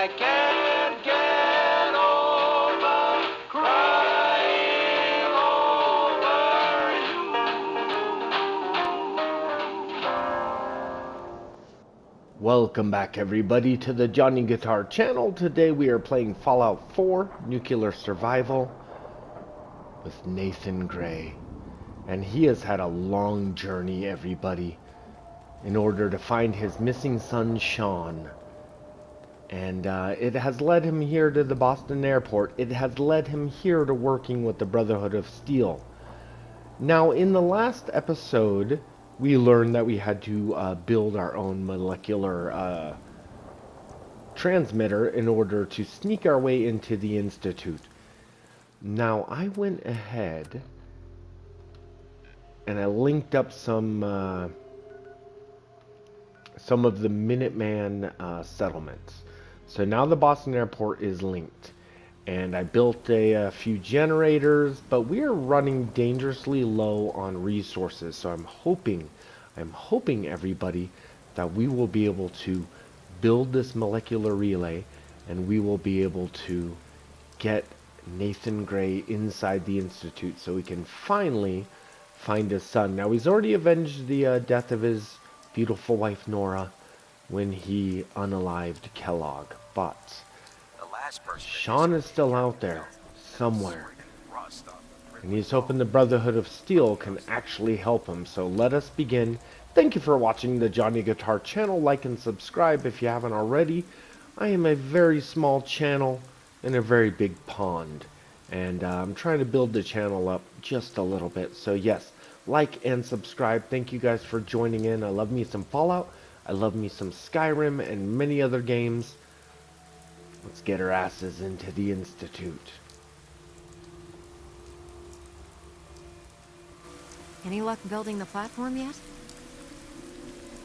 I can't get over crying over you. Welcome back everybody to the Johnny Guitar channel. Today we are playing Fallout 4 Nuclear Survival with Nathan Gray. And he has had a long journey, everybody, in order to find his missing son, Sean. And it has led him here to the Boston airport. It has led him here to working with the Brotherhood of Steel. Now, in the last episode, we learned that we had to build our own molecular transmitter in order to sneak our way into the Institute. Now, I went ahead and I linked up some of the Minuteman settlements. So now the Boston airport is linked. And I built a few generators, but we are running dangerously low on resources. So I'm hoping everybody that we will be able to build this molecular relay and we will be able to get Nathan Gray inside the Institute so we can finally find his son. Now, he's already avenged the death of his beautiful wife Nora when he unalived Kellogg, but Sean is still out there somewhere, and he's hoping the Brotherhood of Steel can actually help him. So let us begin. Thank you for watching the Johnny Guitar channel. Like and subscribe if you haven't already. I am a very small channel in a very big pond, and I'm trying to build the channel up just a little bit. So yes, like and subscribe. Thank you guys for joining in. I love me some Fallout. I love me some Skyrim and many other games. Let's get our asses into the Institute. Any luck building the platform yet?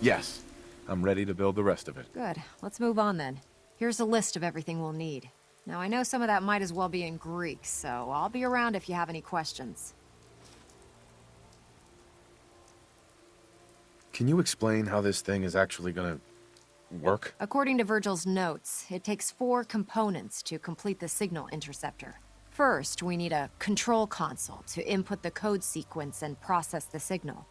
Yes. I'm ready to build the rest of it. Good. Let's move on then. Here's a list of everything we'll need. Now, I know some of that might as well be in Greek, so I'll be around if you have any questions. Can you explain how this thing is actually gonna work? According to Virgil's notes, it takes 4 components to complete the signal interceptor. First, we need a control console to input the code sequence and process the signal.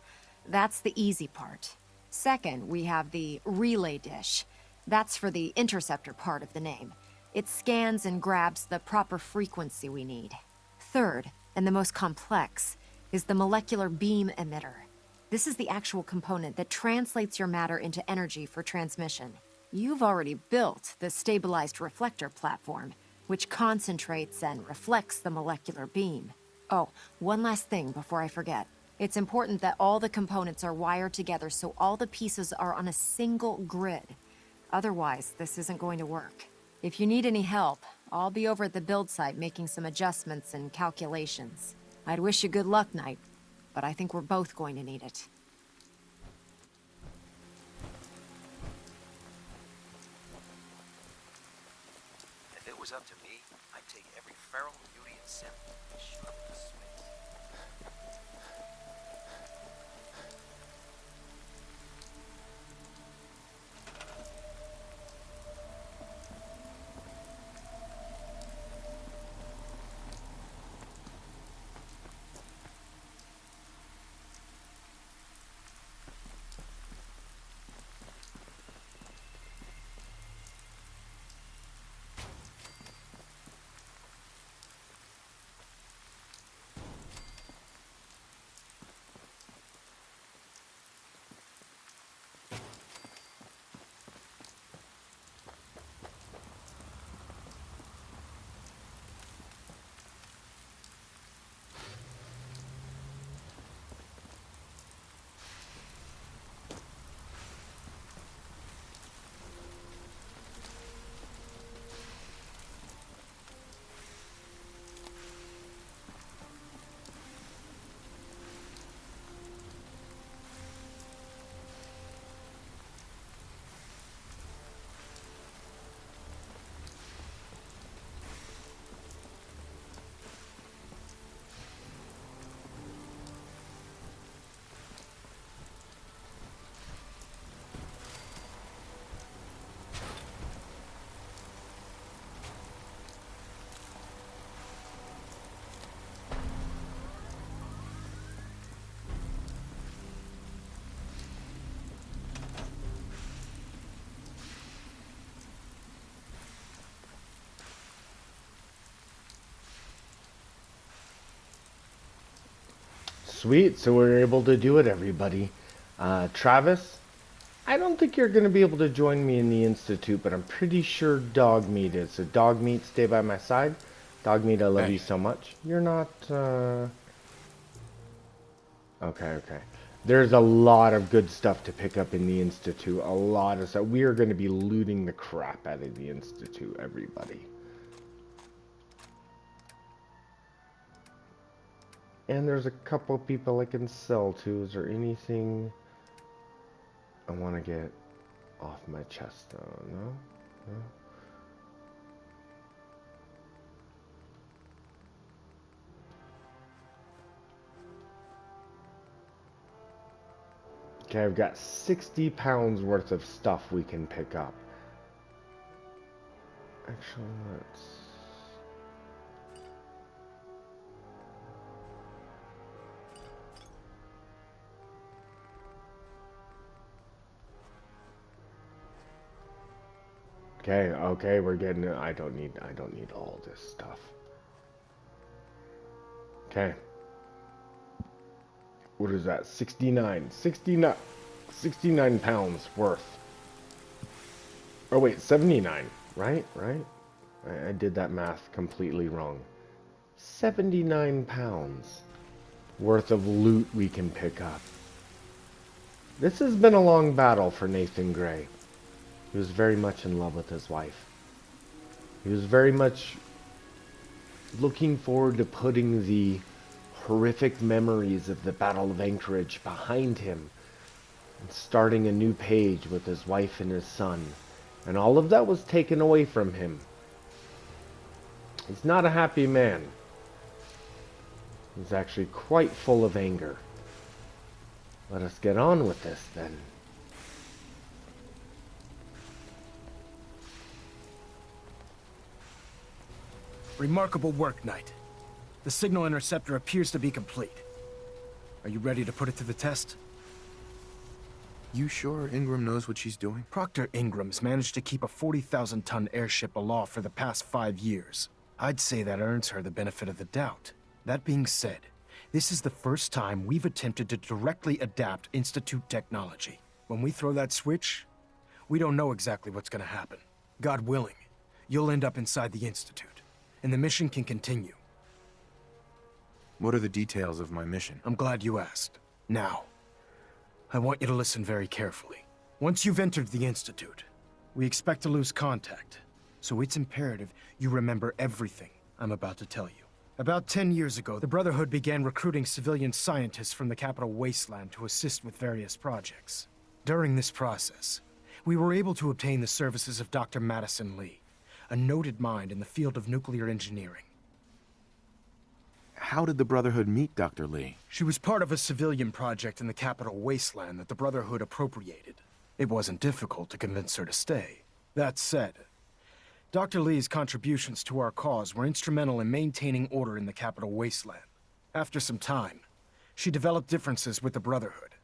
That's the easy part. Second, we have the relay dish. That's for the interceptor part of the name. It scans and grabs the proper frequency we need. Third, and the most complex, is the molecular beam emitter. This is the actual component that translates your matter into energy for transmission. You've already built the stabilized reflector platform, which concentrates and reflects the molecular beam. Oh, one last thing before I forget. It's important that all the components are wired together so all the pieces are on a single grid. Otherwise, this isn't going to work. If you need any help, I'll be over at the build site making some adjustments and calculations. I'd wish you good luck, Knight, but I think we're both going to need it. If it was up to me, I'd take every feral beauty and simp and shove it in space. Sweet, so we're able to do it, everybody. Travis, I don't think you're going to be able to join me in the Institute, but I'm pretty sure Dogmeat is. So Dogmeat, stay by my side. Dogmeat, I love you so much. You're not, Okay. There's a lot of good stuff to pick up in the Institute. A lot of stuff. We are going to be looting the crap out of the Institute, everybody. And there's a couple people I can sell to. Is there anything I want to get off my chest though? No? Okay, I've got 60 pounds worth of stuff we can pick up. Actually, let's... Okay, we're getting it. I don't need all this stuff. Okay. What is that? 69 pounds worth. Oh wait, 79, right? I did that math completely wrong. 79 pounds worth of loot we can pick up. This has been a long battle for Nathan Gray. He was very much in love with his wife. He was very much looking forward to putting the horrific memories of the Battle of Anchorage behind him and starting a new page with his wife and his son. And all of that was taken away from him. He's not a happy man. He's actually quite full of anger. Let us get on with this then. Remarkable work, Knight. The signal interceptor appears to be complete. Are you ready to put it to the test? You sure Ingram knows what she's doing? Proctor Ingram's managed to keep a 40,000-ton airship aloft for the past 5 years. I'd say that earns her the benefit of the doubt. That being said, this is the first time we've attempted to directly adapt Institute technology. When we throw that switch, we don't know exactly what's gonna happen. God willing, you'll end up inside the Institute, and the mission can continue. What are the details of my mission? I'm glad you asked. Now, I want you to listen very carefully. Once you've entered the Institute, we expect to lose contact, so it's imperative you remember everything I'm about to tell you. About 10 years ago, the Brotherhood began recruiting civilian scientists from the capital wasteland to assist with various projects. During this process, we were able to obtain the services of Dr. Madison Lee, a noted mind in the field of nuclear engineering. How did the Brotherhood meet Dr. Lee? She was part of a civilian project in the capital wasteland that the Brotherhood appropriated. It wasn't difficult to convince her to stay. That said, Dr. Lee's contributions to our cause were instrumental in maintaining order in the capital wasteland. After some time, she developed differences with the Brotherhood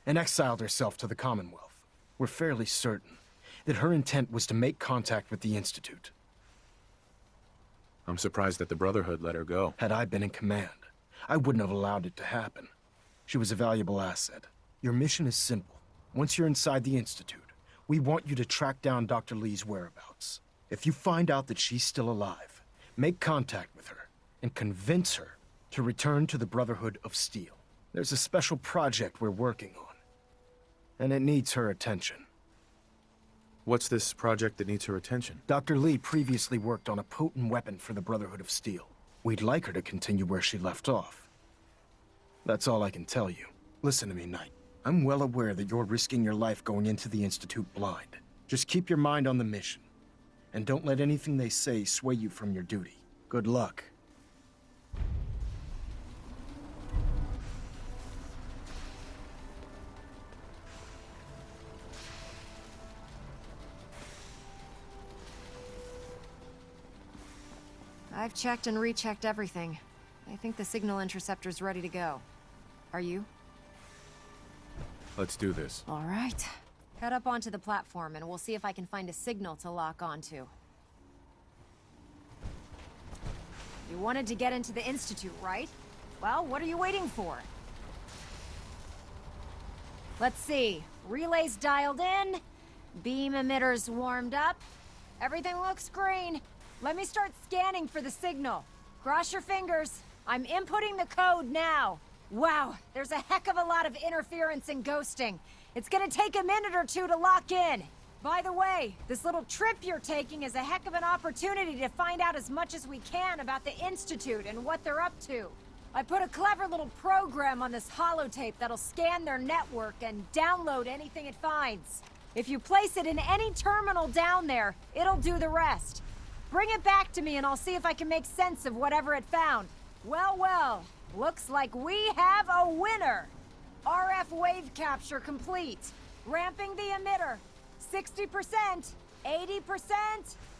and exiled herself to the Commonwealth. We're fairly certain that her intent was to make contact with the Institute. I'm surprised that the Brotherhood let her go. Had I been in command, I wouldn't have allowed it to happen. She was a valuable asset. Your mission is simple. Once you're inside the Institute, we want you to track down Dr. Lee's whereabouts. If you find out that she's still alive, make contact with her and convince her to return to the Brotherhood of Steel. There's a special project we're working on, and it needs her attention. What's this project that needs her attention? Dr. Lee previously worked on a potent weapon for the Brotherhood of Steel. We'd like her to continue where she left off. That's all I can tell you. Listen to me, Knight. I'm well aware that you're risking your life going into the Institute blind. Just keep your mind on the mission, and don't let anything they say sway you from your duty. Good luck. I've checked and rechecked everything. I think the signal interceptor's ready to go. Are you? Let's do this. All right. Head up onto the platform and we'll see if I can find a signal to lock onto. You wanted to get into the Institute, right? Well, what are you waiting for? Let's see. Relays dialed in. Beam emitters warmed up. Everything looks green. Let me start scanning for the signal. Cross your fingers. I'm inputting the code now. Wow, there's a heck of a lot of interference and ghosting. It's gonna take a minute or two to lock in. By the way, this little trip you're taking is a heck of an opportunity to find out as much as we can about the Institute and what they're up to. I put a clever little program on this holotape that'll scan their network and download anything it finds. If you place it in any terminal down there, it'll do the rest. Bring it back to me and I'll see if I can make sense of whatever it found. Well, well, looks like we have a winner! RF wave capture complete. Ramping the emitter. 60%, 80%.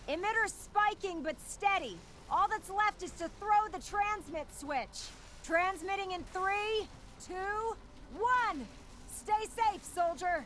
Emitter spiking but steady. All that's left is to throw the transmit switch. Transmitting in 3, 2, 1. Stay safe, soldier.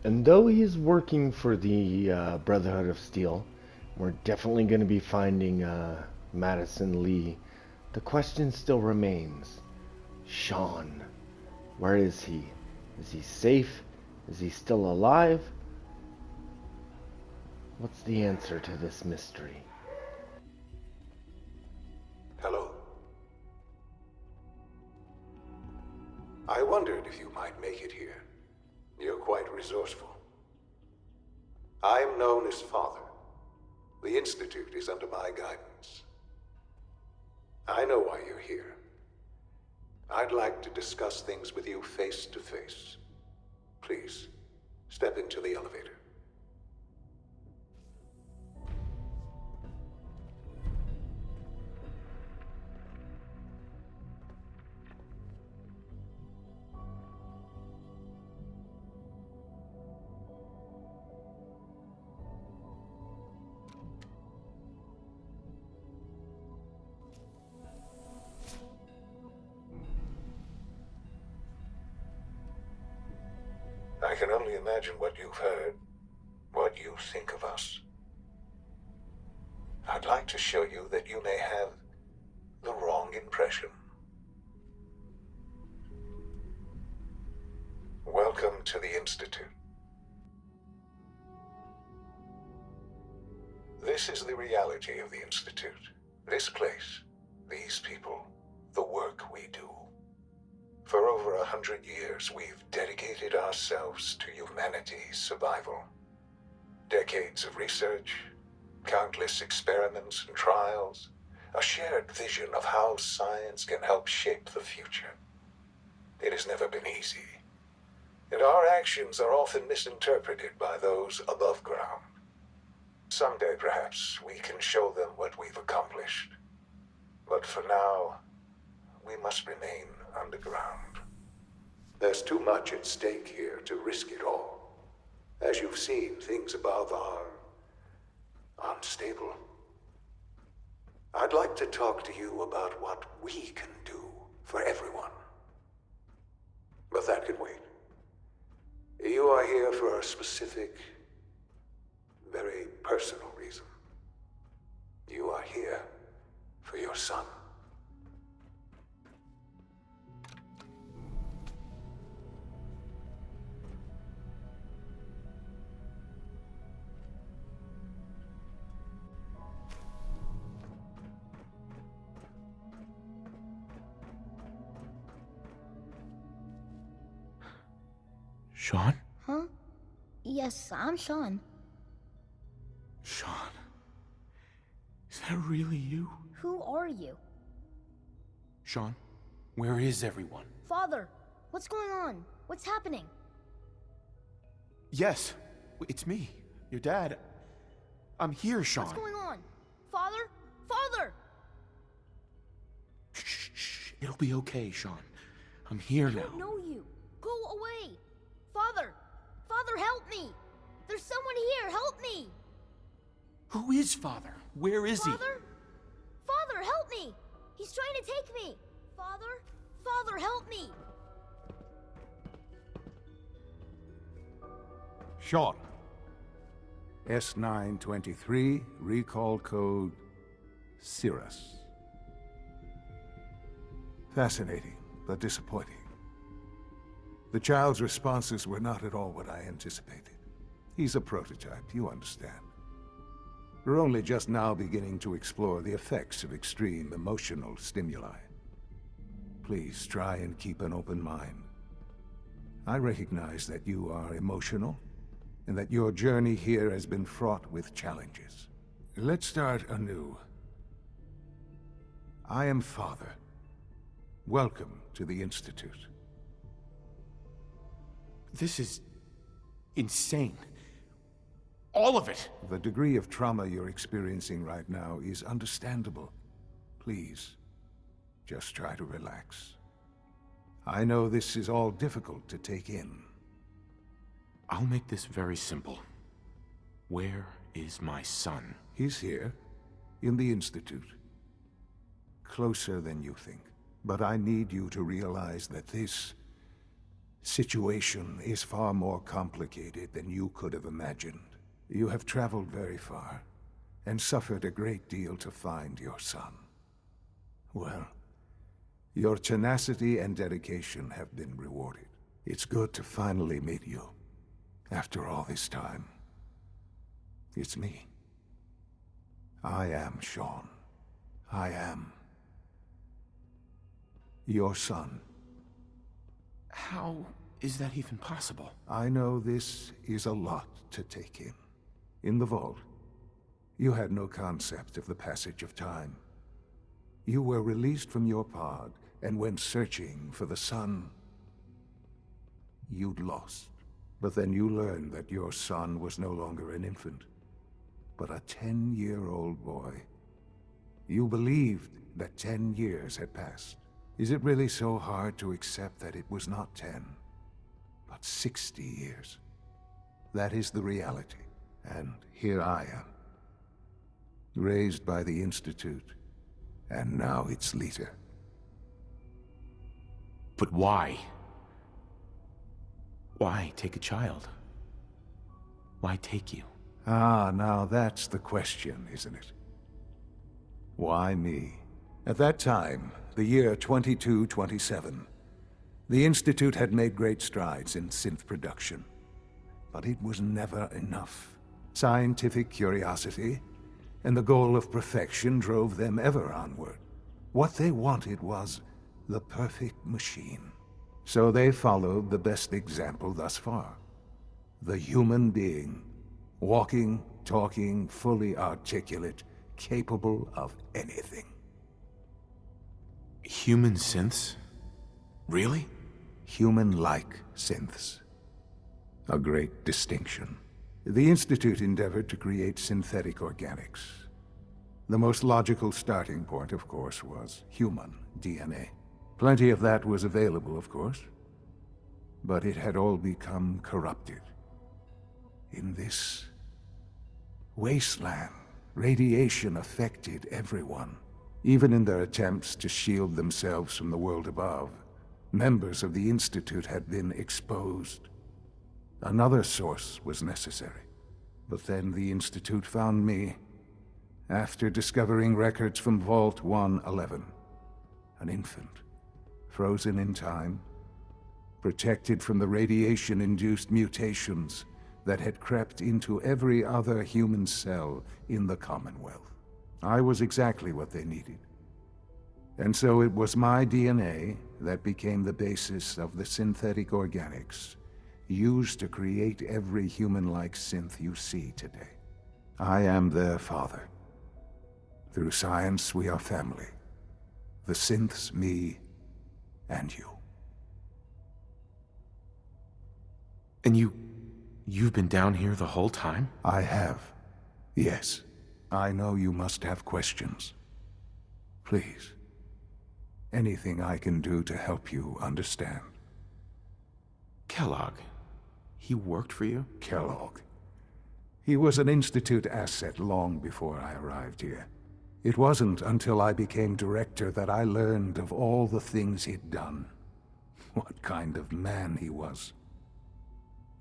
And though he's working for the Brotherhood of Steel, we're definitely going to be finding Madison Lee. The question still remains, Sean, where is he? Is he safe? Is he still alive? What's the answer to this mystery? Hello. I wondered if you might make it here. You're quite resourceful. I'm known as Father. The Institute is under my guidance. I know why you're here. I'd like to discuss things with you face to face. Please, step into the elevator. I can only imagine what you've heard, what you think of us. I'd like to show you that you may have the wrong impression. Welcome to the Institute. This is the reality of the Institute. This place, these people, the work we do. For over 100 years, we've dedicated ourselves to humanity's survival. Decades of research, countless experiments and trials, a shared vision of how science can help shape the future. It has never been easy, and our actions are often misinterpreted by those above ground. Someday, perhaps, we can show them what we've accomplished. But for now, we must remain underground. There's too much at stake here to risk it all. As you've seen, things above are unstable. I'd like to talk to you about what we can do for everyone. But that can wait. You are here for a specific, very personal reason. You are here for your son. Sean? Huh? Yes, I'm Sean. Sean. that really you? Who are you? Sean, where is everyone? Father, what's going on? What's happening? Yes, it's me, your dad. I'm here, Sean. What's going on? Father? Father! Shh. It'll be okay, Sean. I'm here I now. don't know you. Go away. Father! Father, help me! There's someone here, help me! Who is Father? Where is he? Father? Father, help me! He's trying to take me! Father? Father, help me! Sean. S923, recall code Cirrus. Fascinating, but disappointing. The child's responses were not at all what I anticipated. He's a prototype, you understand. We're only just now beginning to explore the effects of extreme emotional stimuli. Please try and keep an open mind. I recognize that you are emotional, and that your journey here has been fraught with challenges. Let's start anew. I am Father. Welcome to the Institute. This is insane. All of it. The degree of trauma you're experiencing right now is understandable. Please, just try to relax. I know this is all difficult to take in. I'll make this very simple. Where is my son? He's here, in the Institute. Closer than you think. But I need you to realize that this situation is far more complicated than you could have imagined. You have traveled very far, and suffered a great deal to find your son. Well, your tenacity and dedication have been rewarded. It's good to finally meet you. After all this time, it's me. I am Sean. I am your son. How is that even possible? I know this is a lot to take in. In the vault, you had no concept of the passage of time. You were released from your pod and went searching for the son you'd lost. But then you learned that your son was no longer an infant, but a 10-year-old boy. You believed that 10 years had passed. Is it really so hard to accept that it was not 10, but 60 years? That is the reality, and here I am. Raised by the Institute, and now its leader. But why? Why take a child? Why take you? Ah, now that's the question, isn't it? Why me? At that time, the year 2227, the Institute had made great strides in synth production. But it was never enough. Scientific curiosity and the goal of perfection drove them ever onward. What they wanted was the perfect machine. So they followed the best example thus far. The human being. Walking, talking, fully articulate, capable of anything. Human synths? Really? Human-like synths. A great distinction. The Institute endeavored to create synthetic organics. The most logical starting point, of course, was human DNA. Plenty of that was available, of course. But it had all become corrupted. In this wasteland, radiation affected everyone. Even in their attempts to shield themselves from the world above, members of the Institute had been exposed. Another source was necessary. But then the Institute found me, after discovering records from Vault 111. An infant, frozen in time, protected from the radiation-induced mutations that had crept into every other human cell in the Commonwealth. I was exactly what they needed. And so it was my DNA that became the basis of the synthetic organics used to create every human-like synth you see today. I am their father. Through science, we are family. The synths, me, and you. And you've been down here the whole time? I have. Yes. I know you must have questions. Please. Anything I can do to help you understand. Kellogg. He worked for you? Kellogg. He was an Institute asset long before I arrived here. It wasn't until I became director that I learned of all the things he'd done. What kind of man he was.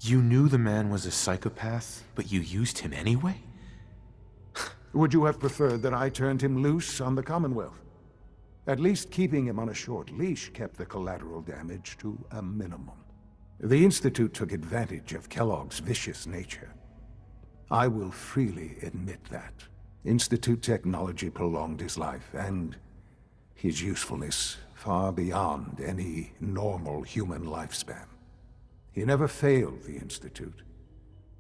You knew the man was a psychopath, but you used him anyway? Would you have preferred that I turned him loose on the Commonwealth? At least keeping him on a short leash kept the collateral damage to a minimum. The Institute took advantage of Kellogg's vicious nature. I will freely admit that. Institute technology prolonged his life, and his usefulness far beyond any normal human lifespan. He never failed the Institute,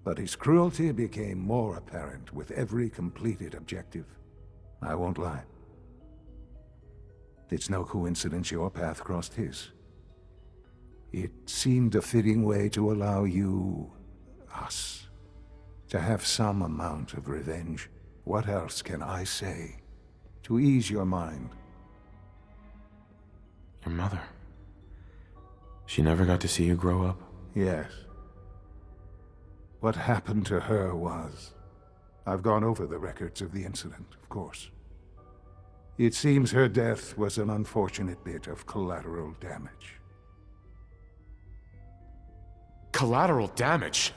but his cruelty became more apparent with every completed objective. I won't lie. It's no coincidence your path crossed his. It seemed a fitting way to allow you, us, to have some amount of revenge. What else can I say to ease your mind? Your mother. She never got to see you grow up? Yes. What happened to her was... I've gone over the records of the incident, of course. It seems her death was an unfortunate bit of collateral damage. Collateral damage?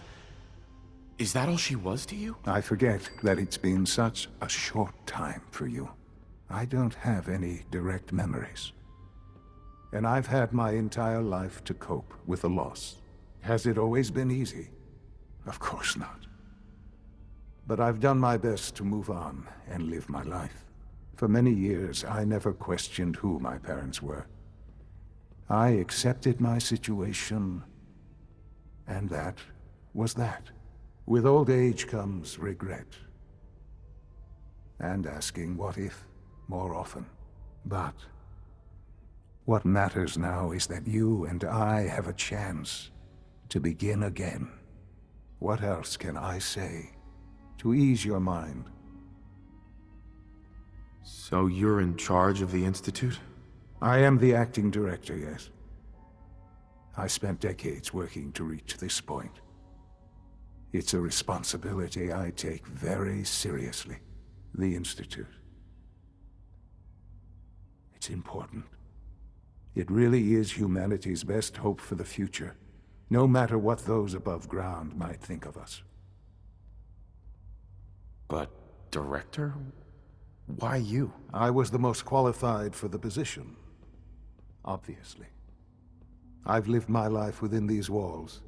Is that all she was to you? I forget that it's been such a short time for you. I don't have any direct memories. And I've had my entire life to cope with the loss. Has it always been easy? Of course not. But I've done my best to move on and live my life. For many years, I never questioned who my parents were. I accepted my situation, and that was that. With old age comes regret. And asking what if more often. But what matters now is that you and I have a chance to begin again. What else can I say to ease your mind? So you're in charge of the Institute? I am the acting director, yes. I spent decades working to reach this point. It's a responsibility I take very seriously. The Institute. It's important. It really is humanity's best hope for the future, no matter what those above ground might think of us. But, director? Why you? I was the most qualified for the position, obviously. I've lived my life within these walls,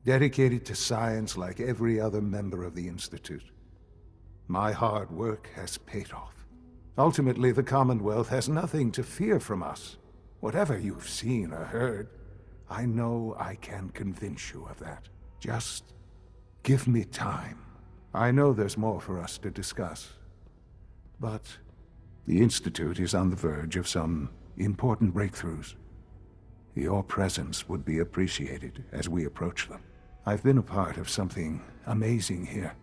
dedicated to science like every other member of the Institute. My hard work has paid off. Ultimately, the Commonwealth has nothing to fear from us. Whatever you've seen or heard, I know I can convince you of that. Just give me time. I know there's more for us to discuss. But the Institute is on the verge of some important breakthroughs. Your presence would be appreciated as we approach them. I've been a part of something amazing here.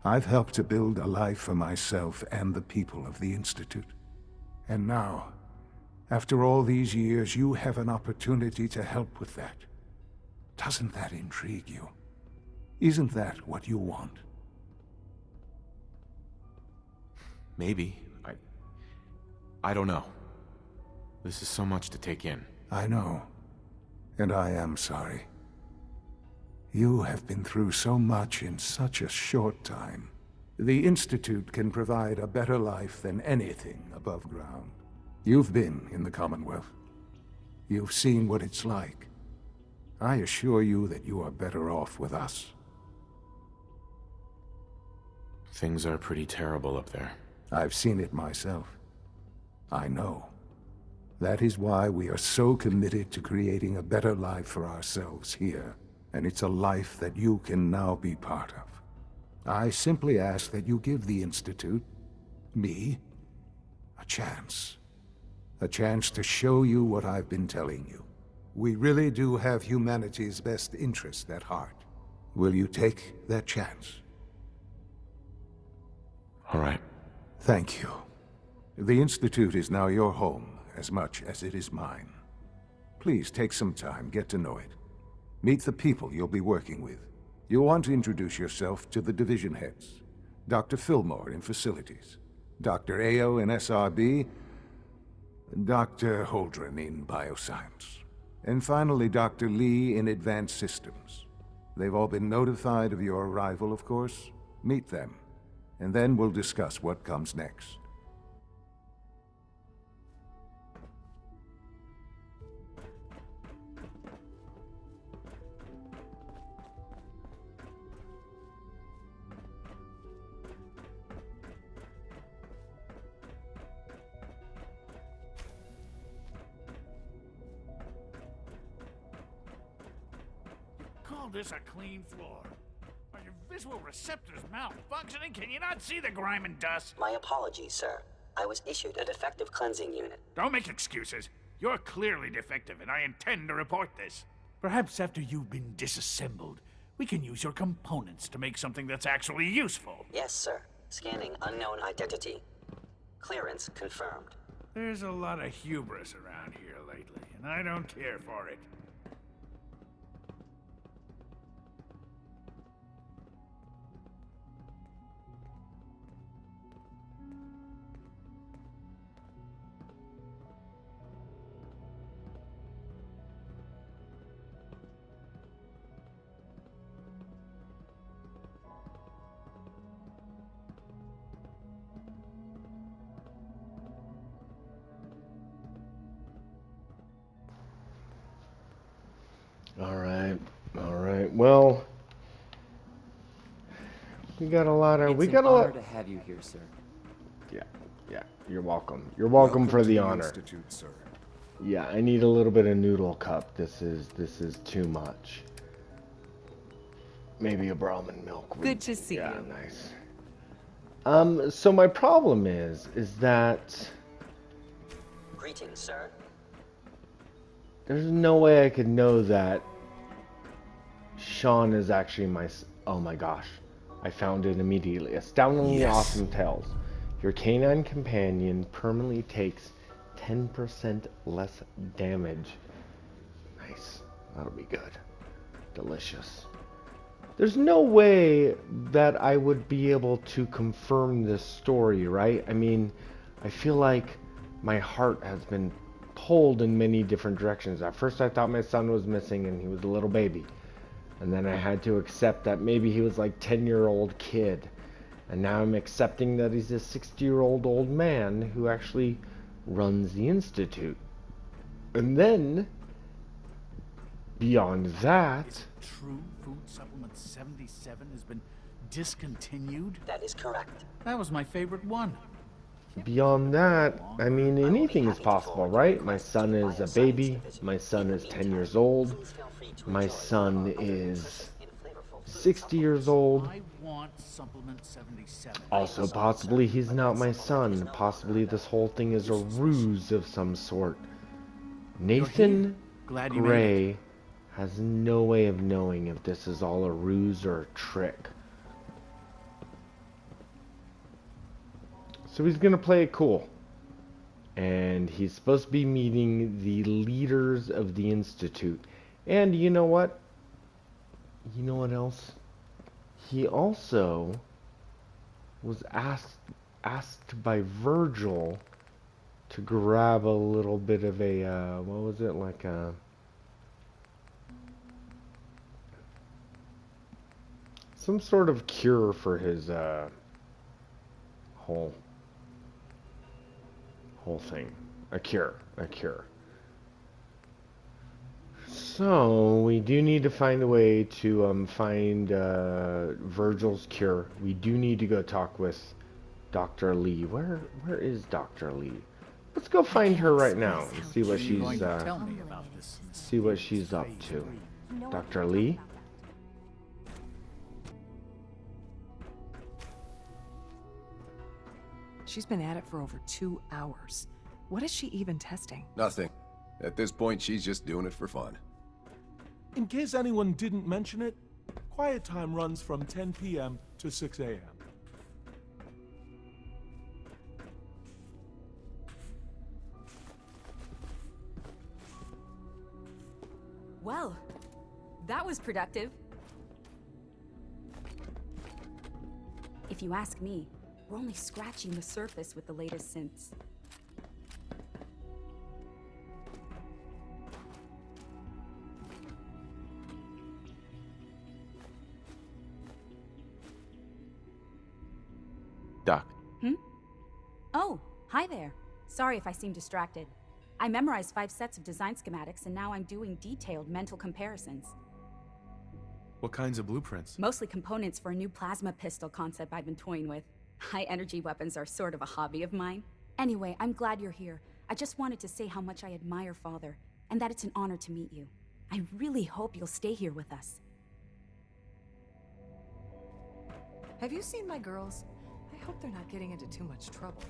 I've helped to build a life for myself and the people of the Institute. And now, after all these years, you have an opportunity to help with that. Doesn't that intrigue you? Isn't that what you want? Maybe. I don't know. This is so much to take in. I know. And I am sorry. You have been through so much in such a short time. The Institute can provide a better life than anything above ground. You've been in the Commonwealth. You've seen what it's like. I assure you that you are better off with us. Things are pretty terrible up there. I've seen it myself. I know. That is why we are so committed to creating a better life for ourselves here. And it's a life that you can now be part of. I simply ask that you give the Institute Me? A chance. A chance to show you what I've been telling you. We really do have humanity's best interest at heart. Will you take that chance? All right. Thank you. The Institute is now your home, as much as it is mine. Please take some time, get to know it. Meet the people you'll be working with. You'll want to introduce yourself to the division heads. Dr. Fillmore in Facilities, Dr. Ao in SRB, Dr. Holdren in Bioscience, and finally Dr. Lee in Advanced Systems. They've all been notified of your arrival, of course. Meet them, and then we'll discuss what comes next. Call this a clean floor? Are your visual receptors malfunctioning? Can you not see the grime and dust? My apologies, sir. I was issued a defective cleansing unit. Don't make excuses. You're clearly defective, and I intend to report this. Perhaps after you've been disassembled, we can use your components to make something that's actually useful. Yes, sir. Scanning unknown identity. Clearance confirmed. There's a lot of hubris around here lately, and I don't care for it. All right. Well, we got a lot of. It's an honor to have you here, sir. Yeah. You're welcome. You're welcome for the honor. Institute, sir. Yeah, I need a little bit of noodle cup. This is too much. Maybe a Brahmin milk. Good to see yeah, you. Nice. So my problem is that Greetings, sir. there's no way I could know that Sean is actually my... Oh my gosh. I found it immediately. Astoundingly awesome tales. Your canine companion permanently takes 10% less damage. Nice. That'll be good. Delicious. There's no way that I would be able to confirm this story, right? I mean, I feel like my heart has been pulled in many different directions. At first I thought my son was missing and he was a little baby. And then I had to accept that maybe he was like 10-year-old kid. And now I'm accepting that he's a 60-year-old old man who actually runs the Institute. And then, beyond that... Is it true Food Supplement 77 has been discontinued? That is correct. That was my favorite one. Beyond that, I mean, anything is possible, right? My son is a baby. My son is 10 years old. My son is 60 years old. I want Supplement 77. Also, possibly he's not my son. Possibly this whole thing is a ruse of some sort. Nathan Glad you made Gray has no way of knowing if this is all a ruse or a trick. So he's gonna play it cool. And he's supposed to be meeting the leaders of the Institute. And you know what? You know what else? He also was asked by Virgil to grab a little bit of a, what was it, like a... some sort of cure for his, whole thing. A cure. So, we do need to find a way to find Virgil's cure. We do need to go talk with Dr. Lee. Where is Dr. Lee? Let's go find her right now and see what she's up to. Dr. Lee? She's been at it for over 2 hours. What is she even testing? Nothing. At this point, she's just doing it for fun. In case anyone didn't mention it, quiet time runs from 10 p.m. to 6 a.m. Well, that was productive. If you ask me, we're only scratching the surface with the latest synths. Doc. Oh, hi there. Sorry if I seem distracted. I memorized 5 sets of design schematics, and now I'm doing detailed mental comparisons. What kinds of blueprints? Mostly components for a new plasma pistol concept I've been toying with. High-energy weapons are sort of a hobby of mine. Anyway, I'm glad you're here. I just wanted to say how much I admire Father, and that it's an honor to meet you. I really hope you'll stay here with us. Have you seen my girls? I hope they're not getting into too much trouble.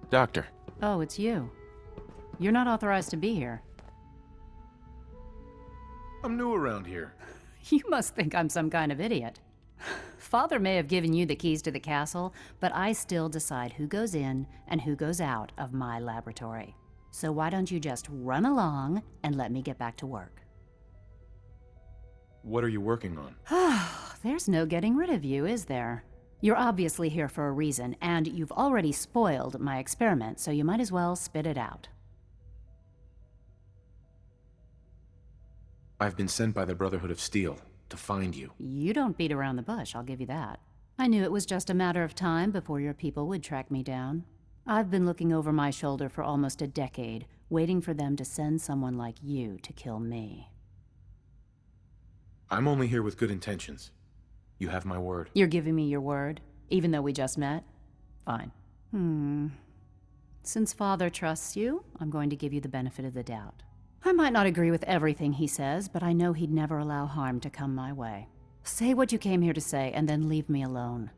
Doctor. Oh, it's you. You're not authorized to be here. I'm new around here. You must think I'm some kind of idiot. Father may have given you the keys to the castle, but I still decide who goes in and who goes out of my laboratory. So why don't you just run along and let me get back to work? What are you working on? There's no getting rid of you, is there? You're obviously here for a reason, and you've already spoiled my experiment, so you might as well spit it out. I've been sent by the Brotherhood of Steel to find you. You don't beat around the bush, I'll give you that. I knew it was just a matter of time before your people would track me down. I've been looking over my shoulder for almost a decade, waiting for them to send someone like you to kill me. I'm only here with good intentions. You have my word. You're giving me your word, even though we just met? Fine. Since Father trusts you, I'm going to give you the benefit of the doubt. I might not agree with everything he says, but I know he'd never allow harm to come my way. Say what you came here to say, and then leave me alone.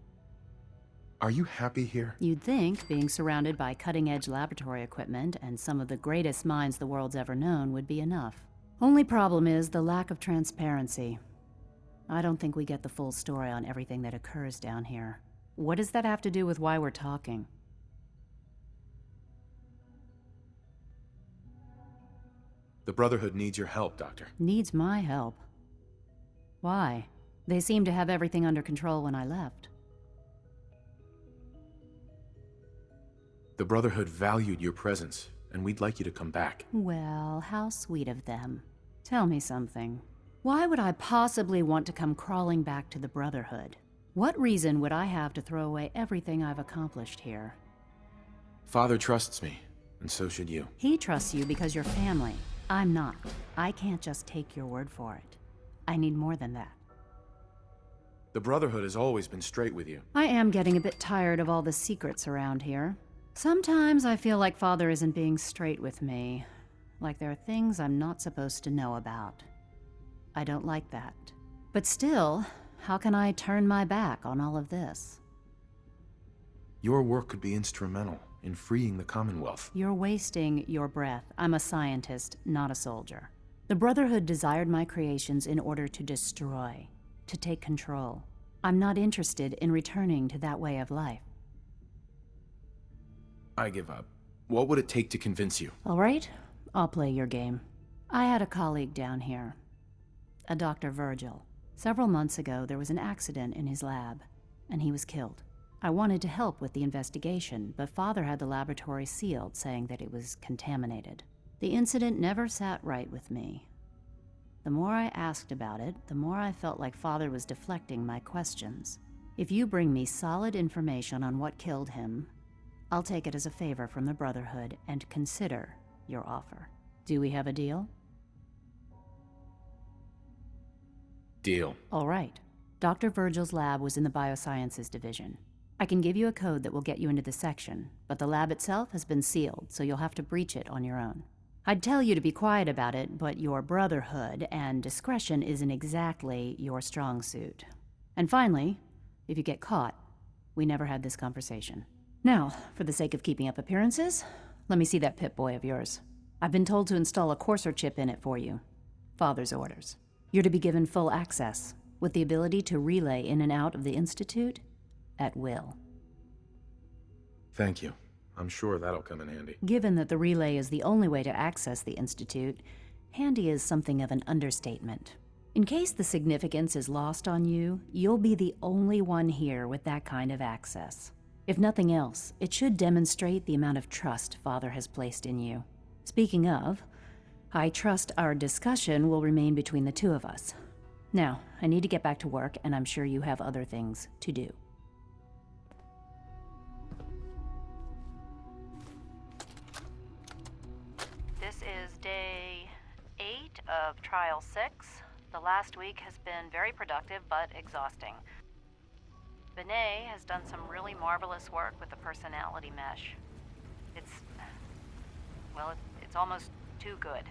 Are you happy here? You'd think being surrounded by cutting-edge laboratory equipment and some of the greatest minds the world's ever known would be enough. Only problem is the lack of transparency. I don't think we get the full story on everything that occurs down here. What does that have to do with why we're talking? The Brotherhood needs your help, Doctor. Needs my help? Why? They seemed to have everything under control when I left. The Brotherhood valued your presence, and we'd like you to come back. Well, how sweet of them. Tell me something. Why would I possibly want to come crawling back to the Brotherhood? What reason would I have to throw away everything I've accomplished here? Father trusts me, and so should you. He trusts you because you're family. I'm not. I can't just take your word for it. I need more than that. The Brotherhood has always been straight with you. I am getting a bit tired of all the secrets around here. Sometimes I feel like Father isn't being straight with me. Like there are things I'm not supposed to know about. I don't like that. But still, how can I turn my back on all of this? Your work could be instrumental in freeing the Commonwealth. You're wasting your breath. I'm a scientist, not a soldier. The Brotherhood desired my creations in order to destroy, to take control. I'm not interested in returning to that way of life. I give up. What would it take to convince you? All right, I'll play your game. I had a colleague down here, a Dr. Virgil. Several months ago, there was an accident in his lab, and he was killed. I wanted to help with the investigation, but Father had the laboratory sealed, saying that it was contaminated. The incident never sat right with me. The more I asked about it, the more I felt like Father was deflecting my questions. If you bring me solid information on what killed him, I'll take it as a favor from the Brotherhood and consider your offer. Do we have a deal? Deal. All right. Dr. Virgil's lab was in the Biosciences Division. I can give you a code that will get you into the section, but the lab itself has been sealed, so you'll have to breach it on your own. I'd tell you to be quiet about it, but your Brotherhood and discretion isn't exactly your strong suit. And finally, if you get caught, we never had this conversation. Now, for the sake of keeping up appearances, let me see that Pip-Boy of yours. I've been told to install a courser chip in it for you. Father's orders. You're to be given full access, with the ability to relay in and out of the Institute at will. Thank you. I'm sure that'll come in handy. Given that the relay is the only way to access the Institute, handy is something of an understatement. In case the significance is lost on you, you'll be the only one here with that kind of access. If nothing else, it should demonstrate the amount of trust Father has placed in you. Speaking of, I trust our discussion will remain between the two of us. Now, I need to get back to work, and I'm sure you have other things to do. This is day 8 of Trial 6. The last week has been very productive, but exhausting. Benet has done some really marvelous work with the personality mesh. It's almost too good.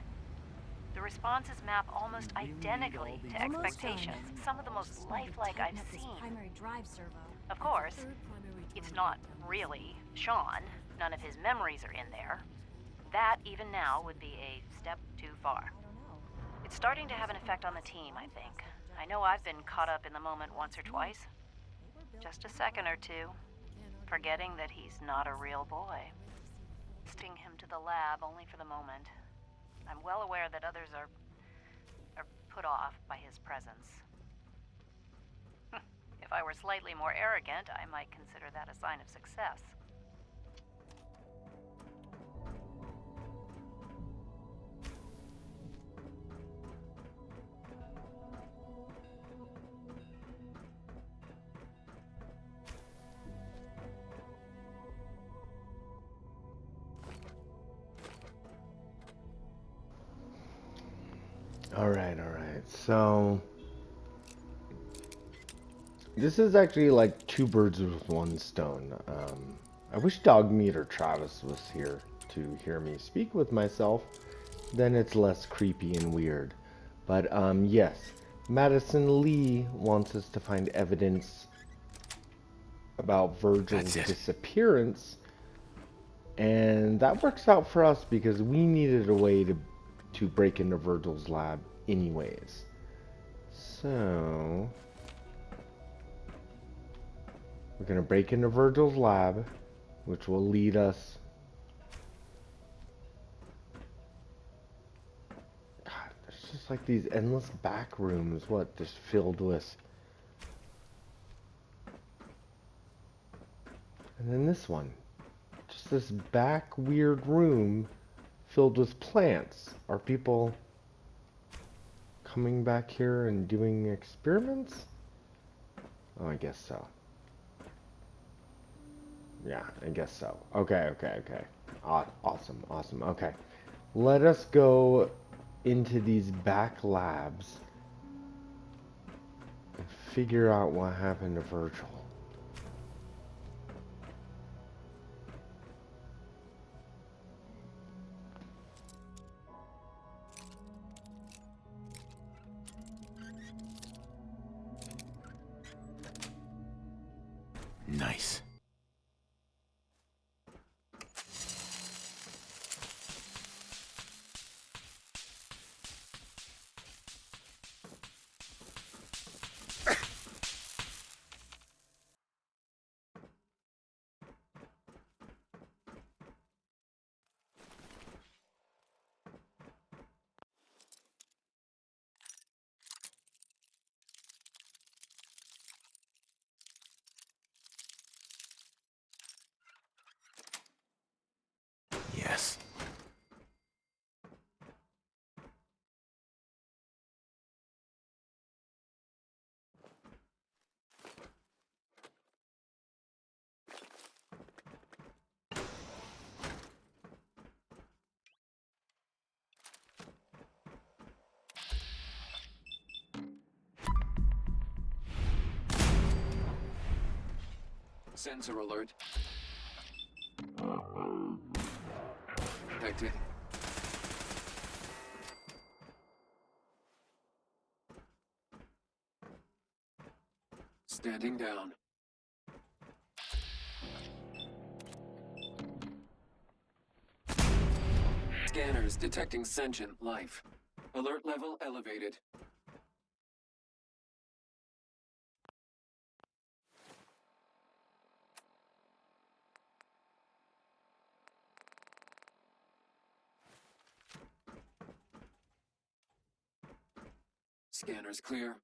The responses map almost identically to expectations, some of the most lifelike I've seen. Of course, it's not really Sean. None of his memories are in there. That, even now, would be a step too far. It's starting to have an effect on the team, I think. I know I've been caught up in the moment once or twice. Just a second or two, forgetting that he's not a real boy. Sting him to the lab only for the moment. I'm well aware that others are put off by his presence. If I were slightly more arrogant, I might consider that a sign of success. Alright, so this is actually like two birds with one stone. I wish Dogmeat or Travis was here to hear me speak with myself, then it's less creepy and weird. But yes, Madison Lee wants us to find evidence about Virgil's disappearance, and that works out for us because we needed a way to break into Virgil's lab anyways. So we're gonna break into Virgil's lab, which will lead us. God, there's just like these endless back rooms, just filled with. And then this one, just this back weird room filled with plants. Are people coming back here and doing experiments? Oh, I guess so. Yeah, I guess so. Okay. Awesome. Okay. Let us go into these back labs and figure out what happened to Virgil. Nice. Sensor alert. Detected. Standing down. Scanners detecting sentient life. Alert level elevated. Scanners clear.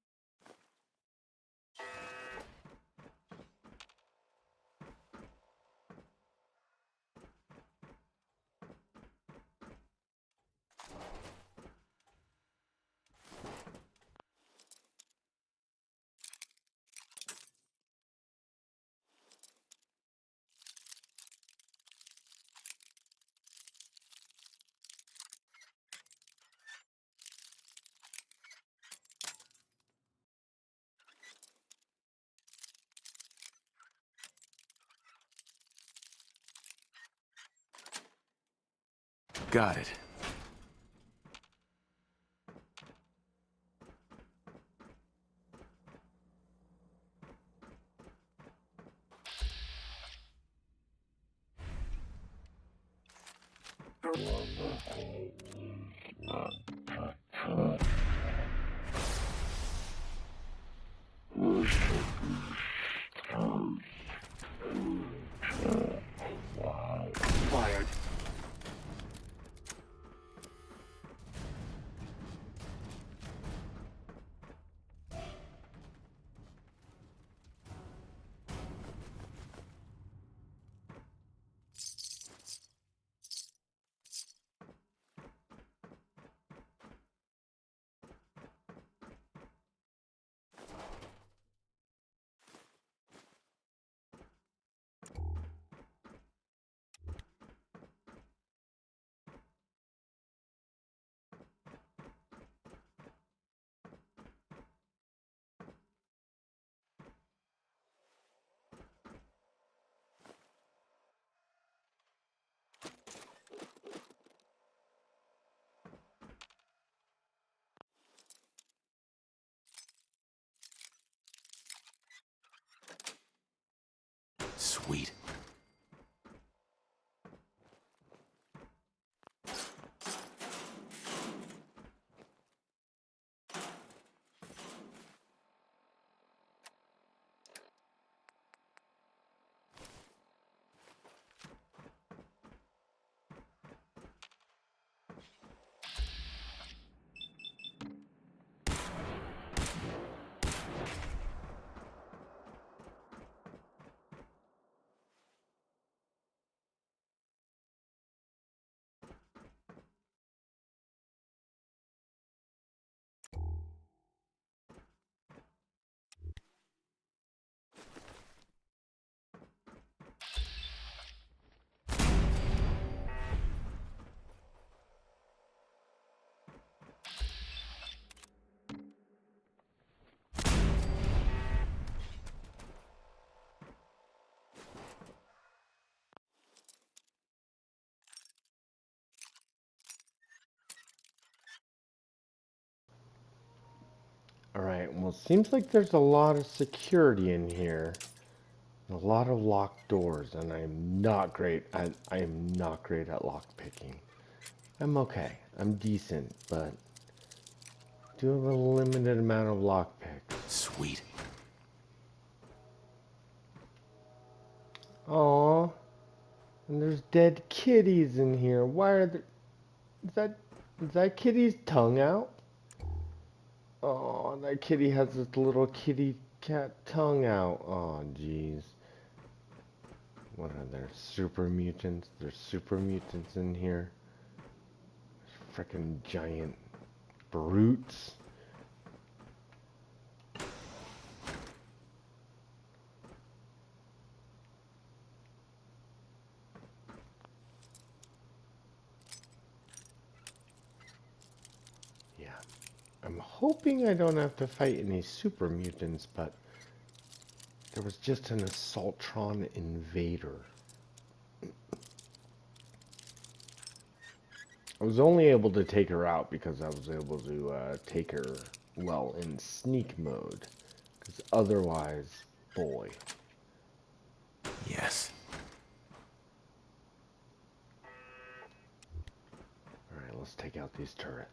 Got it. Fired. Sweet. Alright, well, it seems like there's a lot of security in here. A lot of locked doors, and I am not great at lock picking. I'm okay. I'm decent, but do have a limited amount of lock picks. Sweet. Aww. And there's dead kitties in here. Why are there... Is that kitty's tongue out? Oh, that kitty has this little kitty cat tongue out. Oh, jeez. What are there? Super mutants? There's super mutants in here. Frickin' giant brutes. Yeah. I'm hoping I don't have to fight any super mutants, but There was just an Assaultron invader. I was only able to take her out because I was able to take her, well, in sneak mode. Because otherwise, boy. Yes. Alright, let's take out these turrets.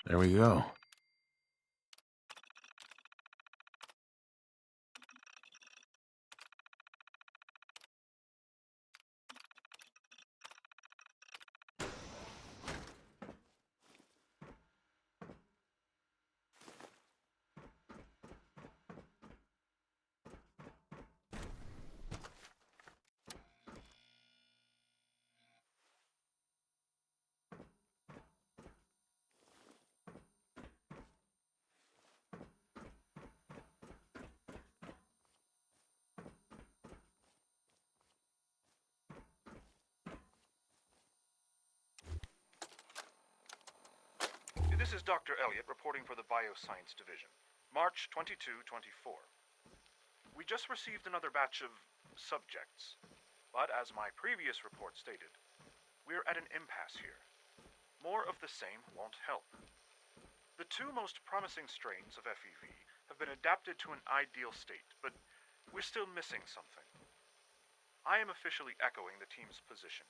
There we go. This is Dr. Elliot reporting for the Bioscience Division, March 22-24. We just received another batch of subjects, but as my previous report stated, we're at an impasse here. More of the same won't help. The two most promising strains of FEV have been adapted to an ideal state, but we're still missing something. I am officially echoing the team's position.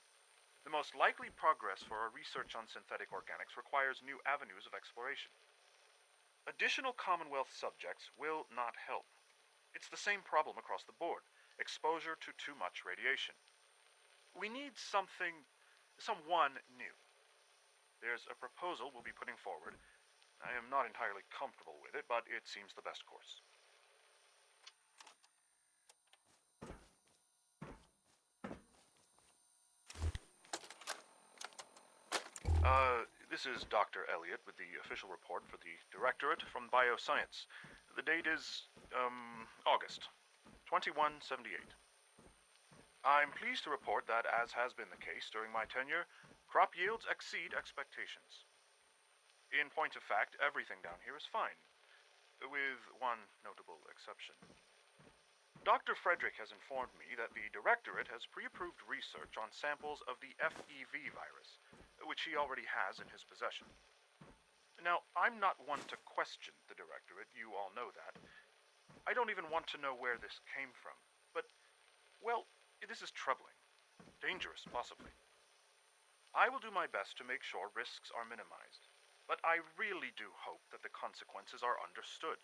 The most likely progress for our research on synthetic organics requires new avenues of exploration. Additional Commonwealth subjects will not help. It's the same problem across the board: exposure to too much radiation. We need someone new. There's a proposal we'll be putting forward. I am not entirely comfortable with it, but it seems the best course. This is Dr. Elliot with the official report for the Directorate from Bioscience. The date is, August 2178. I'm pleased to report that, as has been the case during my tenure, crop yields exceed expectations. In point of fact, everything down here is fine, with one notable exception. Dr. Frederick has informed me that the Directorate has pre-approved research on samples of the FEV virus, which he already has in his possession. Now, I'm not one to question the Directorate, you all know that. I don't even want to know where this came from, but, well, this is troubling. Dangerous, possibly. I will do my best to make sure risks are minimized, but I really do hope that the consequences are understood.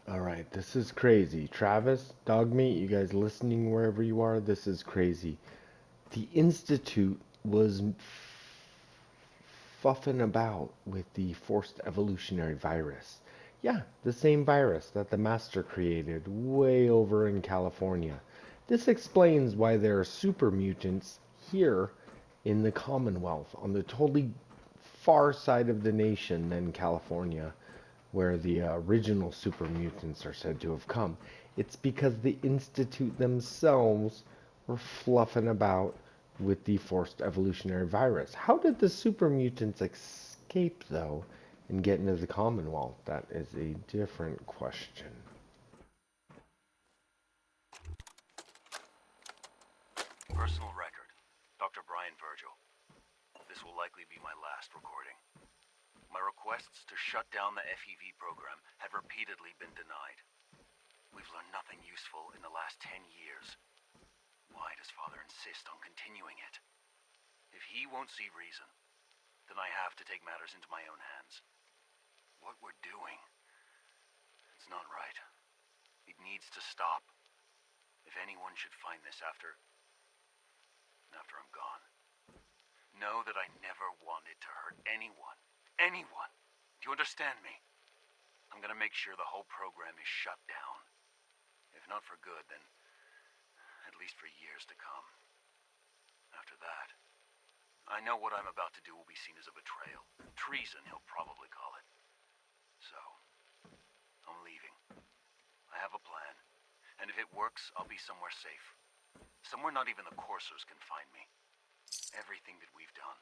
Alright, this is crazy. Travis, Dogmeat, you guys listening wherever you are, this is crazy. The Institute was fuffing about with the forced evolutionary virus. Yeah, the same virus that the Master created way over in California. This explains why there are super mutants here in the Commonwealth, on the totally far side of the nation than California, where the original super mutants are said to have come. It's because the Institute themselves were fluffing about with the forced evolutionary virus. How did the super mutants escape, though, and get into the Commonwealth? That is a different question. Personal record. Dr. Virgil. This will likely be my last recording. My requests to shut down the FEV program have repeatedly been denied. We've learned nothing useful in the last 10 years. Why does Father insist on continuing it? If he won't see reason, then I have to take matters into my own hands. What we're doing, it's not right. It needs to stop. If anyone should find this after I'm gone, know that I never wanted to hurt anyone. Anyone. Do you understand me? I'm gonna make sure the whole program is shut down. If not for good, then at least for years to come. After that, I know what I'm about to do will be seen as a betrayal. Treason, he'll probably call it. So, I'm leaving. I have a plan. And if it works, I'll be somewhere safe. Somewhere not even the coursers can find me. Everything that we've done,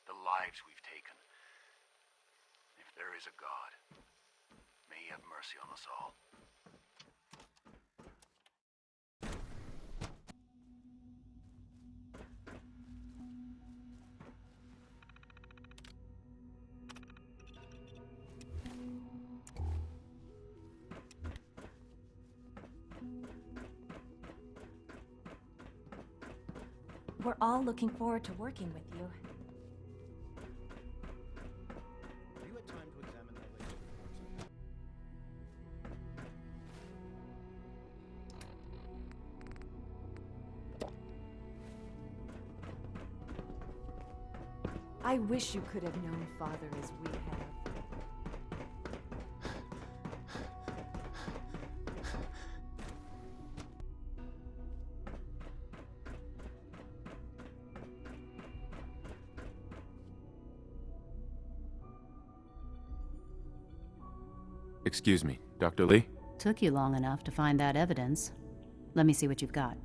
the lives we've taken. If there is a God, may he have mercy on us all. We're all looking forward to working with you. Have you had time to examine the latest reports? I wish you could have known Father as we have. Excuse me, Dr. Lee? Took you long enough to find that evidence. Let me see what you've got.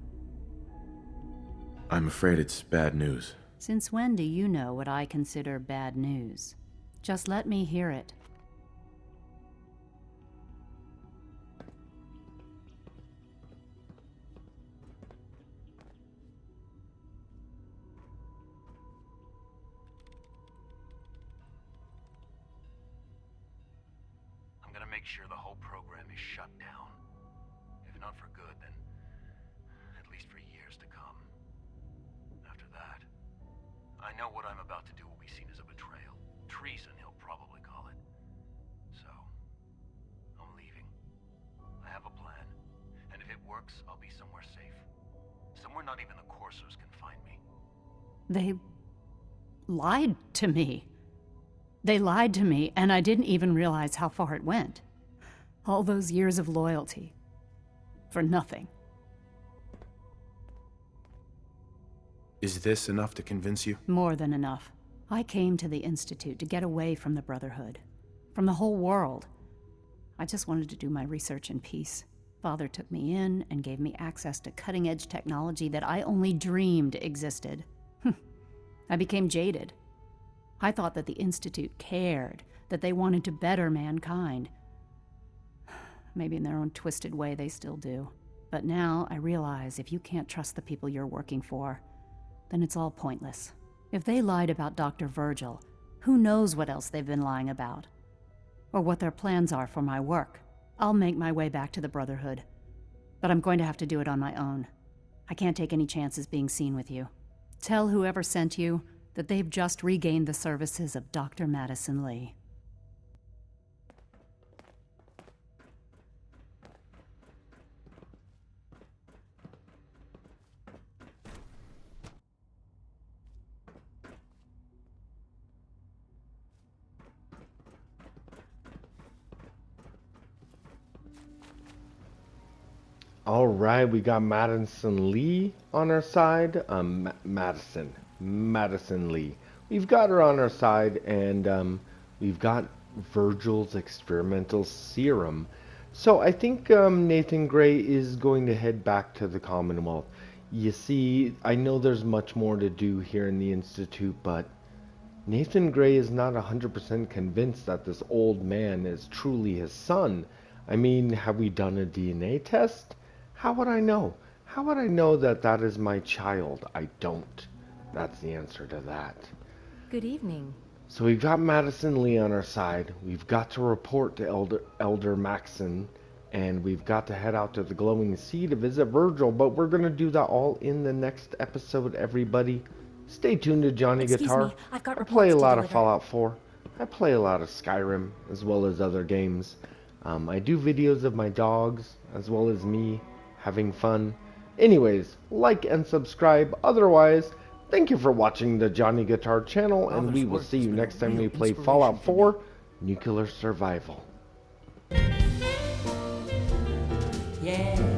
I'm afraid it's bad news. Since when do you know what I consider bad news? Just let me hear it. I'm gonna make sure the whole program is shut down. If not for good, then at least for years to come. After that, I know what I'm about to do will be seen as a betrayal. Treason, he'll probably call it. So, I'm leaving. I have a plan. And if it works, I'll be somewhere safe. Somewhere not even the coursers can find me. They lied to me. They lied to me, and I didn't even realize how far it went. All those years of loyalty. For nothing. Is this enough to convince you? More than enough. I came to the Institute to get away from the Brotherhood. From the whole world. I just wanted to do my research in peace. Father took me in and gave me access to cutting-edge technology that I only dreamed existed. I became jaded. I thought that the Institute cared, that they wanted to better mankind. Maybe in their own twisted way they still do. But now I realize if you can't trust the people you're working for, then it's all pointless. If they lied about Dr. Virgil, who knows what else they've been lying about? Or what their plans are for my work. I'll make my way back to the Brotherhood. But I'm going to have to do it on my own. I can't take any chances being seen with you. Tell whoever sent you that they've just regained the services of Dr. Madison Lee. All right, we got Madison Lee on our side. Madison Lee. We've got her on our side, and we've got Virgil's experimental serum. So I think Nathan Gray is going to head back to the Commonwealth. You see, I know there's much more to do here in the Institute, but Nathan Gray is not 100% convinced that this old man is truly his son. I mean, have we done a DNA test? How would I know? How would I know that that is my child? I don't. That's the answer to that. Good evening. So we've got Madison Lee on our side. We've got to report to Elder Maxon. And we've got to head out to the Glowing Sea to visit Virgil. But we're going to do that all in the next episode, everybody. Stay tuned to Johnny Guitar. Me, I've got I play a lot to of Fallout 4. I play a lot of Skyrim, as well as other games. I do videos of my dogs as well as me having fun. Anyways, like and subscribe. Otherwise, thank you for watching the Johnny Guitar channel, and we will see you next time we play Fallout 4 Nuclear Survival. Yeah.